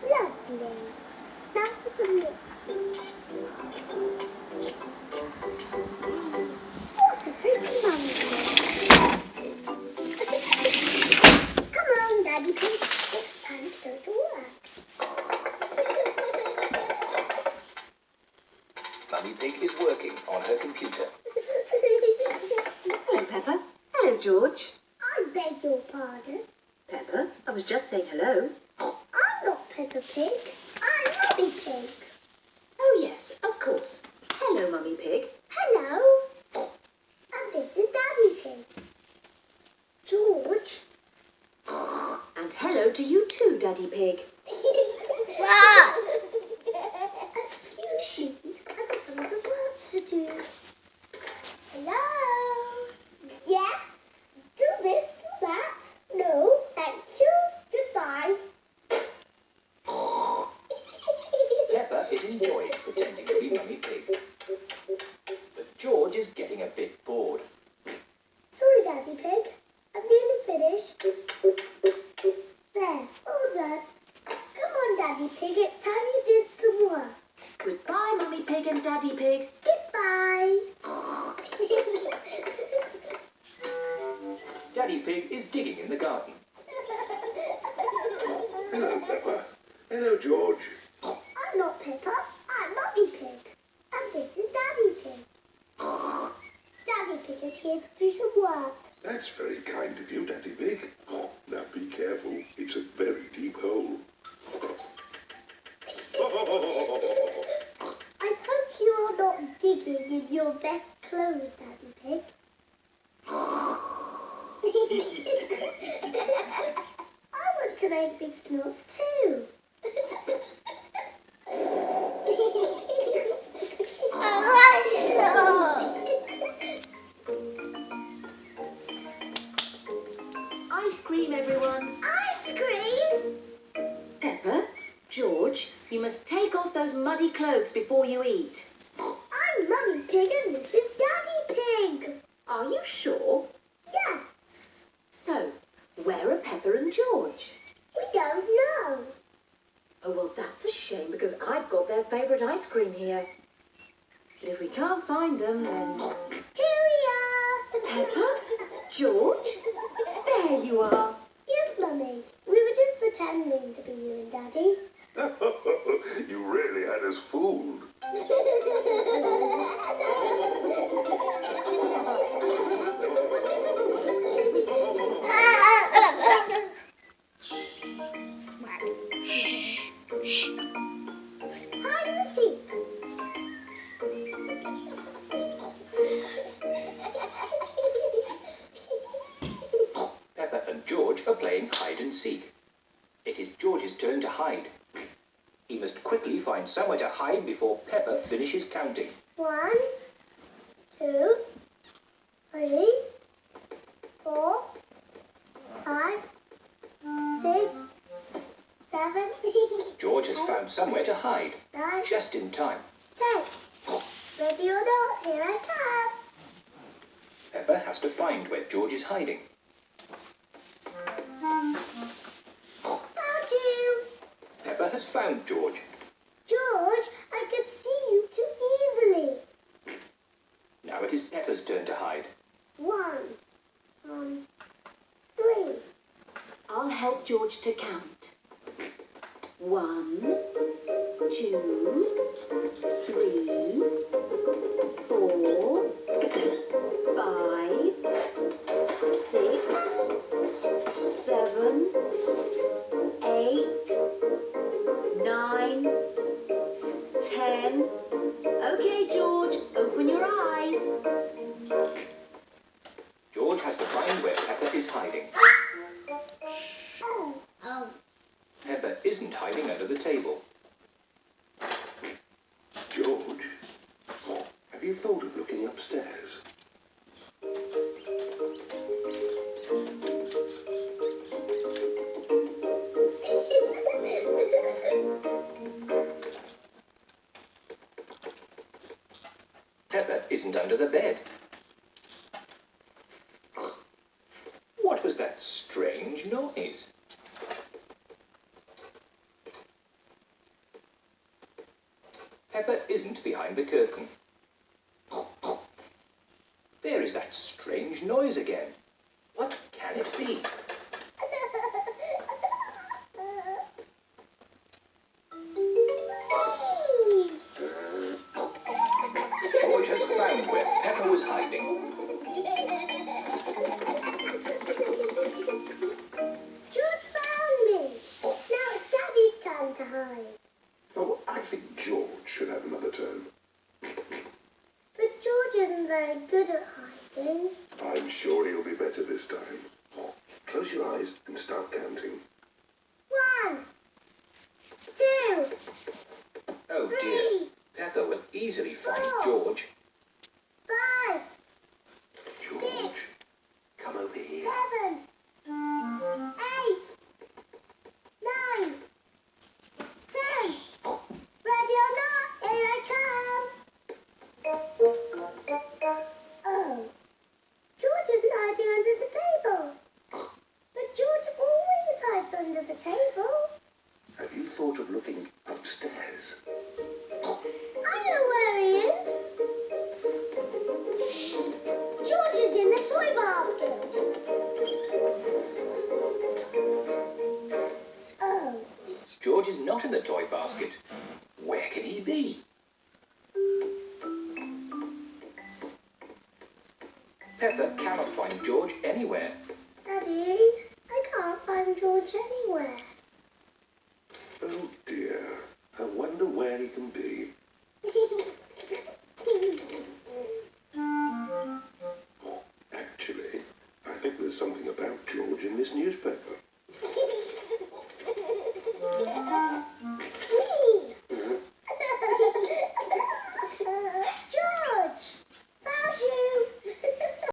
Lovely. That's some milk. What a pretty mummy. Come on, Daddy Pig. It's time to go to work. Mummy Pig is working on her computer. Hello, Peppa. Hello, George. I beg your pardon. Peppa, I was just saying hello. I'm not Peppa Pig. I'm Mummy Pig. Oh, yes, of course. Hello, Mummy Pig. Hello. And this is Daddy Pig. George. And hello to you too, Daddy Pig. Wow. Excuse me. I've got some other work to do. Hello. Yes. Do this, do that. No, thank you. Goodbye. Peppa is enjoying pretending to be Mummy Pig. But George is getting a bit bored. Sorry, Daddy Pig. I'm nearly finished. There, all done. Come on, Daddy Pig. It's time you did some work. Goodbye, Mummy Pig and Daddy Pig. Goodbye. Daddy Pig is digging in the garden. Hello, Peppa. Hello, George. I'm not Peppa. I'm Mummy Pig. And this is Daddy Pig. Daddy Pig is here to do some work. That's very kind of you, Daddy Pig. Now be careful. It's a very deep hole. I hope you are not digging in your best clothes, Daddy Pig. I want to make big snorts too. Ice cream, everyone. Ice cream? Peppa, George, you must take off those muddy clothes before you eat. I'm Mummy Pig and this is Daddy Pig. Are you sure? Yes, So, where are Peppa and George? we don't know. Oh, well, that's a shame because I've got their favourite ice cream here. But if we can't find them, then... Here we are. Peppa? George? There you are. Yes, Mummy. We were just pretending to be you and Daddy. You really had us fooled. Hide and seek. Peppa and George are playing hide and seek. It is George's turn to hide. He must quickly find somewhere to hide before Peppa finishes counting. 1, 2, 3, 4, 5, 6, 7, George has found somewhere to hide, 9, just in time. 10. Ready or not, here I come. Peppa has to find where George is hiding. Found you. Peppa has found George. George, I can see you too easily. Now it is Peppa's turn to hide. 1, 3. I'll help George to count. 1, 2, 3, 4, 5, 6, 7, 8, 9, 10. Okay, George, open your eyes. George has to find where Peppa is hiding. Oh. Peppa isn't hiding under the table. George, have you thought of looking upstairs? Peppa isn't under the bed. What was that strange noise? Peppa isn't behind the curtain. There is that strange noise again. What can it be? George has found where Peppa was hiding. George found me. Now it's Daddy's turn to hide. Oh, I think George should have another turn. But George isn't very good at hiding. I'm sure he'll be better this time. Close your eyes and start counting. 1, 2, Oh dear, 3, Peppa will easily find 4, George. 5, George, come over here. 7, 8, 9, 10. Ready or not, here I come. Oh, George isn't hiding under the table. But George always hides under the table. Have you thought of looking upstairs? I know where he is. George is in the toy basket. Oh, George is not in the toy basket. Where can he be? Peppa cannot find George anywhere. Daddy, I can't find George anywhere. Oh dear, I wonder where he can be. Actually, I think there's something about George in this newspaper.